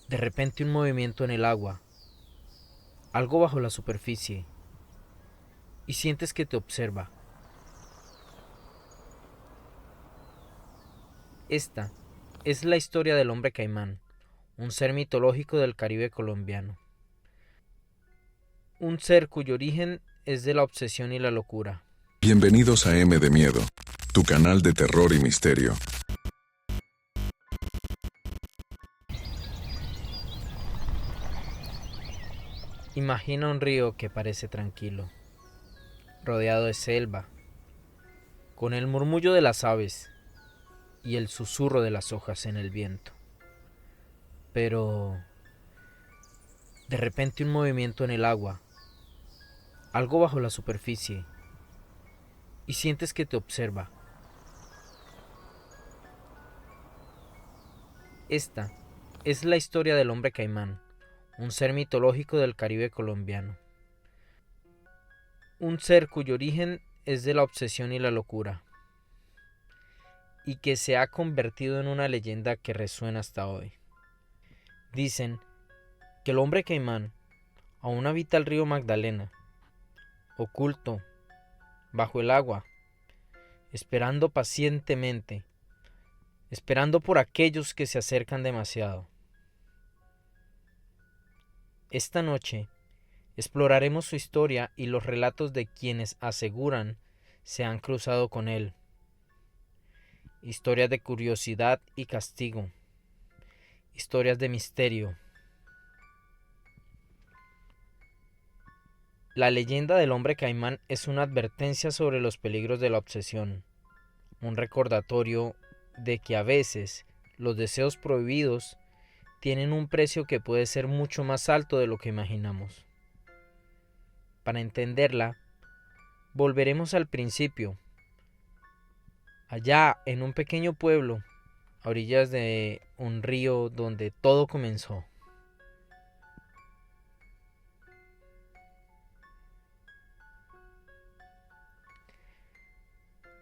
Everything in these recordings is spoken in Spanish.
De repente un movimiento en el agua, algo bajo la superficie, y sientes que te observa. Esta es la historia del hombre caimán, un ser mitológico del Caribe colombiano. Un ser cuyo origen es de la obsesión y la locura. Bienvenidos a M de Miedo, tu canal de terror y misterio. Imagina un río que parece tranquilo, rodeado de selva, con el murmullo de las aves y el susurro de las hojas en el viento. Pero de repente un movimiento en el agua, algo bajo la superficie, y sientes que te observa. Esta es la historia del hombre caimán, un ser mitológico del Caribe colombiano. Un ser cuyo origen es de la obsesión y la locura, y que se ha convertido en una leyenda que resuena hasta hoy. Dicen que el hombre caimán aún habita el río Magdalena, oculto, bajo el agua, esperando pacientemente, esperando por aquellos que se acercan demasiado. Esta noche exploraremos su historia y los relatos de quienes aseguran se han cruzado con él. Historias de curiosidad y castigo, historias de misterio. La leyenda del hombre caimán es una advertencia sobre los peligros de la obsesión, un recordatorio de que a veces los deseos prohibidos tienen un precio que puede ser mucho más alto de lo que imaginamos. Para entenderla, volveremos al principio, allá en un pequeño pueblo, a orillas de un río donde todo comenzó.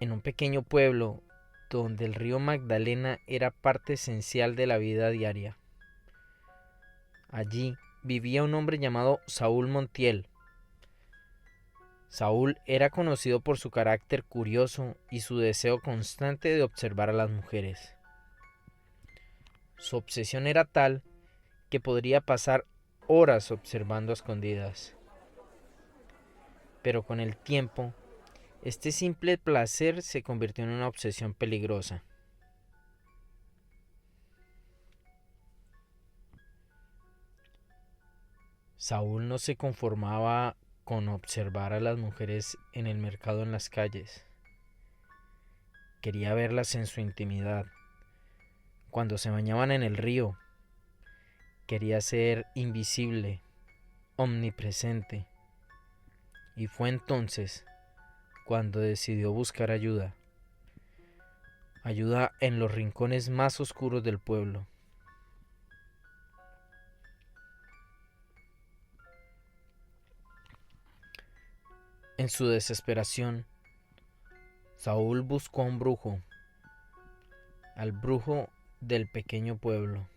En un pequeño pueblo donde el río Magdalena era parte esencial de la vida diaria. Allí vivía un hombre llamado Saúl Montiel. Saúl era conocido por su carácter curioso y su deseo constante de observar a las mujeres. Su obsesión era tal que podría pasar horas observando a escondidas. Pero con el tiempo, este simple placer se convirtió en una obsesión peligrosa. Saúl no se conformaba con observar a las mujeres en el mercado en las calles. Quería verlas en su intimidad, cuando se bañaban en el río. Quería ser invisible, omnipresente. Y fue entonces cuando decidió buscar ayuda. Ayuda en los rincones más oscuros del pueblo. En su desesperación, Saúl buscó a un brujo, al brujo del pequeño pueblo,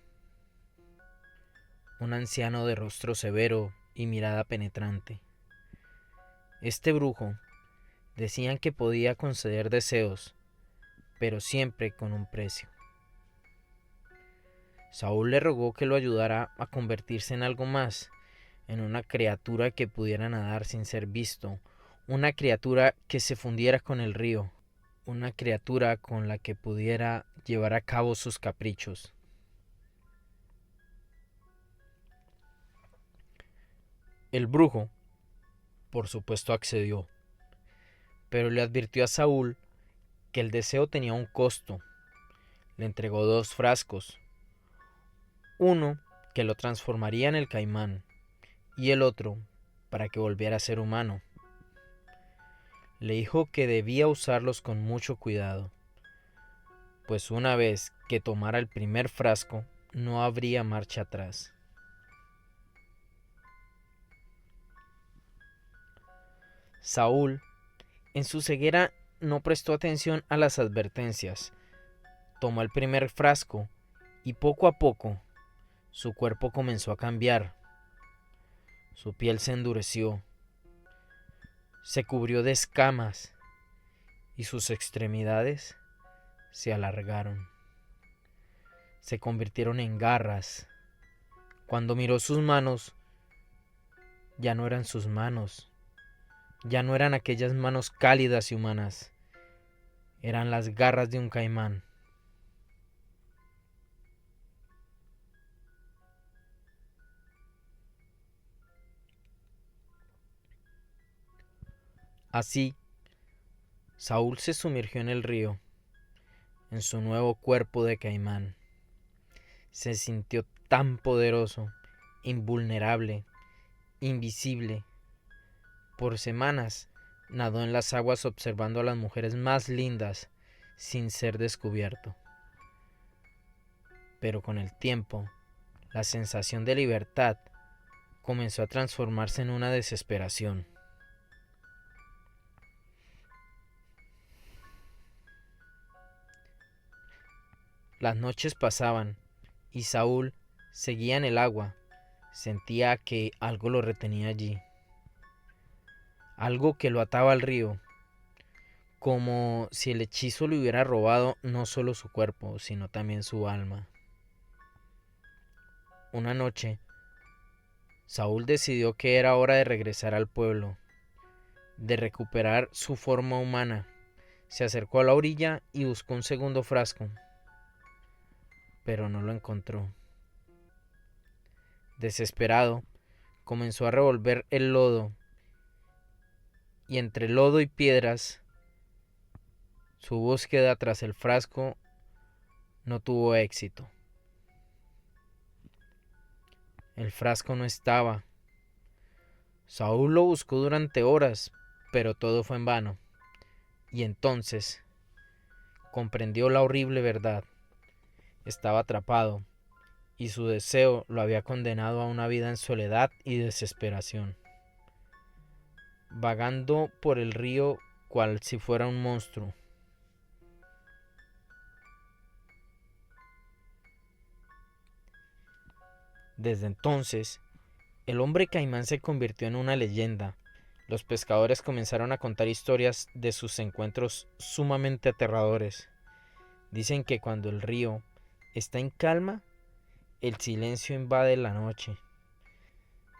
un anciano de rostro severo y mirada penetrante. Este brujo decían que podía conceder deseos, pero siempre con un precio. Saúl le rogó que lo ayudara a convertirse en algo más, en una criatura que pudiera nadar sin ser visto, una criatura que se fundiera con el río, una criatura con la que pudiera llevar a cabo sus caprichos. El brujo, por supuesto, accedió, pero le advirtió a Saúl que el deseo tenía un costo. Le entregó 2 frascos, uno que lo transformaría en el caimán y el otro para que volviera a ser humano. Le dijo que debía usarlos con mucho cuidado, pues una vez que tomara el primer frasco no habría marcha atrás. Saúl, en su ceguera, no prestó atención a las advertencias. Tomó el primer frasco y poco a poco Su cuerpo comenzó a cambiar, su piel se endureció, se cubrió de escamas y sus extremidades se alargaron, se convirtieron en garras. Cuando miró sus manos, ya no eran sus manos, ya no eran aquellas manos cálidas y humanas, eran las garras de un caimán. Así, Saúl se sumergió en el río, en su nuevo cuerpo de caimán. Se sintió tan poderoso, invulnerable, invisible. Por semanas nadó en las aguas observando a las mujeres más lindas sin ser descubierto. Pero con el tiempo, la sensación de libertad comenzó a transformarse en una desesperación. Las noches pasaban y Saúl seguía en el agua. Sentía que algo lo retenía allí, algo que lo ataba al río, como si el hechizo le hubiera robado no solo su cuerpo, sino también su alma. Una noche, Saúl decidió que era hora de regresar al pueblo, de recuperar su forma humana. Se acercó a la orilla y buscó un segundo frasco, pero no lo encontró. Desesperado, comenzó a revolver el lodo, y entre lodo y piedras, su búsqueda tras el frasco no tuvo éxito. El frasco no estaba. Saúl lo buscó durante horas, pero todo fue en vano. Y entonces comprendió la horrible verdad. Estaba atrapado, y su deseo lo había condenado a una vida en soledad y desesperación, vagando por el río cual si fuera un monstruo. Desde entonces, el hombre caimán se convirtió en una leyenda. Los pescadores comenzaron a contar historias de sus encuentros sumamente aterradores. Dicen que cuando el río está en calma, el silencio invade la noche.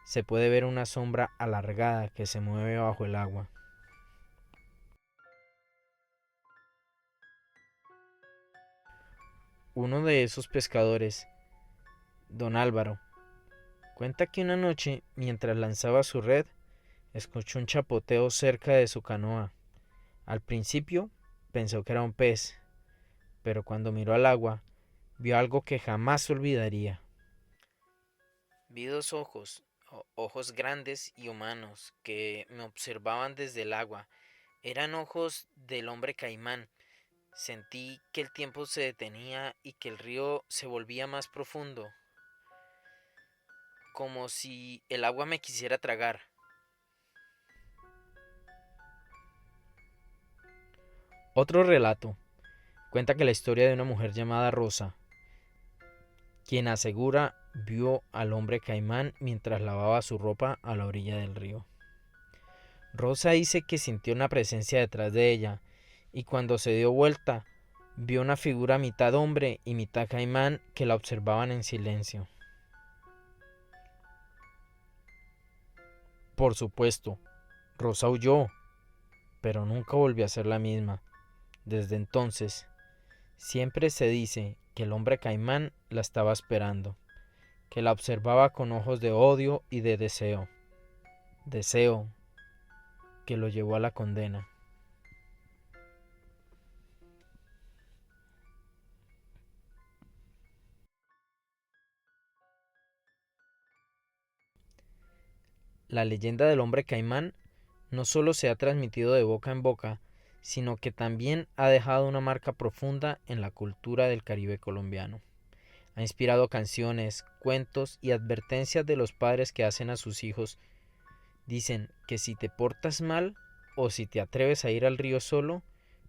Se puede ver una sombra alargada que se mueve bajo el agua. Uno de esos pescadores, don Álvaro, cuenta que una noche, mientras lanzaba su red, escuchó un chapoteo cerca de su canoa. Al principio pensó que era un pez, pero cuando miró al agua, vio algo que jamás olvidaría. Vi dos ojos, ojos grandes y humanos, que me observaban desde el agua. Eran ojos del hombre caimán. Sentí que el tiempo se detenía y que el río se volvía más profundo, como si el agua me quisiera tragar. Otro relato cuenta que la historia de una mujer llamada Rosa, quien asegura vio al hombre caimán mientras lavaba su ropa a la orilla del río. Rosa dice que sintió una presencia detrás de ella y cuando se dio vuelta vio una figura mitad hombre y mitad caimán que la observaban en silencio. Por supuesto, Rosa huyó, pero nunca volvió a ser la misma. Desde entonces, siempre se dice que el hombre caimán la estaba esperando, que la observaba con ojos de odio y de deseo. Deseo que lo llevó a la condena. La leyenda del hombre caimán no solo se ha transmitido de boca en boca, sino que también ha dejado una marca profunda en la cultura del Caribe colombiano. Ha inspirado canciones, cuentos y advertencias de los padres que hacen a sus hijos. Dicen que si te portas mal o si te atreves a ir al río solo,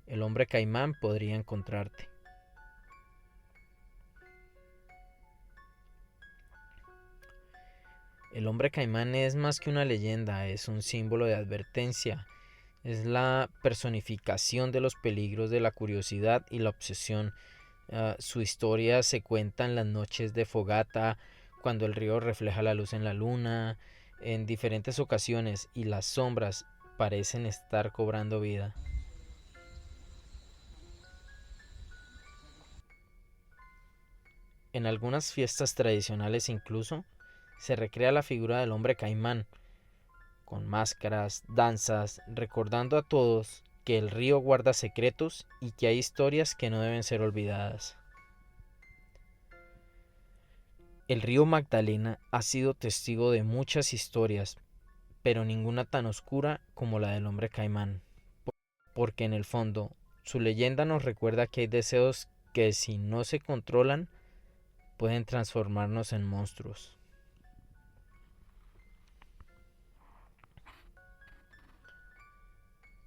el hombre caimán podría encontrarte. El hombre caimán es más que una leyenda, es un símbolo de advertencia, es la personificación de los peligros de la curiosidad y la obsesión. Su historia se cuenta en las noches de fogata, cuando el río refleja la luz en la luna, en diferentes ocasiones, y las sombras parecen estar cobrando vida. En algunas fiestas tradicionales incluso se recrea la figura del hombre caimán, con máscaras, danzas, recordando a todos que el río guarda secretos y que hay historias que no deben ser olvidadas. El río Magdalena ha sido testigo de muchas historias, pero ninguna tan oscura como la del hombre caimán, porque en el fondo su leyenda nos recuerda que hay deseos que si no se controlan pueden transformarnos en monstruos.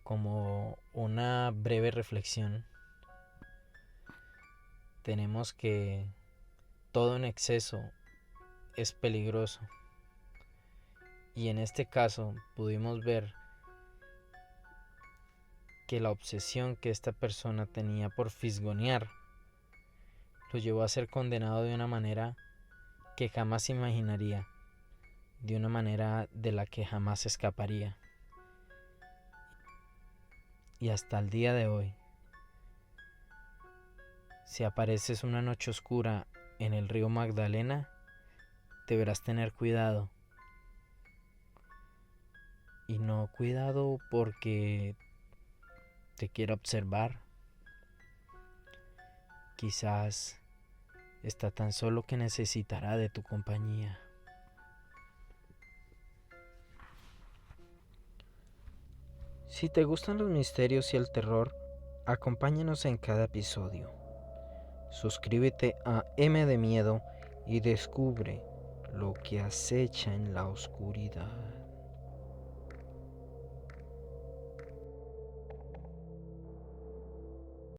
Como una breve reflexión, tenemos que todo en exceso es peligroso. Y en este caso pudimos ver que la obsesión que esta persona tenía por fisgonear lo llevó a ser condenado de una manera que jamás imaginaría, de una manera de la que jamás escaparía. Y hasta el día de hoy, si apareces una noche oscura en el río Magdalena, deberás tener cuidado. Y no cuidado porque te quiera observar. Quizás está tan solo que necesitará de tu compañía. Si te gustan los misterios y el terror, acompáñanos en cada episodio. Suscríbete a M de Miedo y descubre lo que acecha en la oscuridad.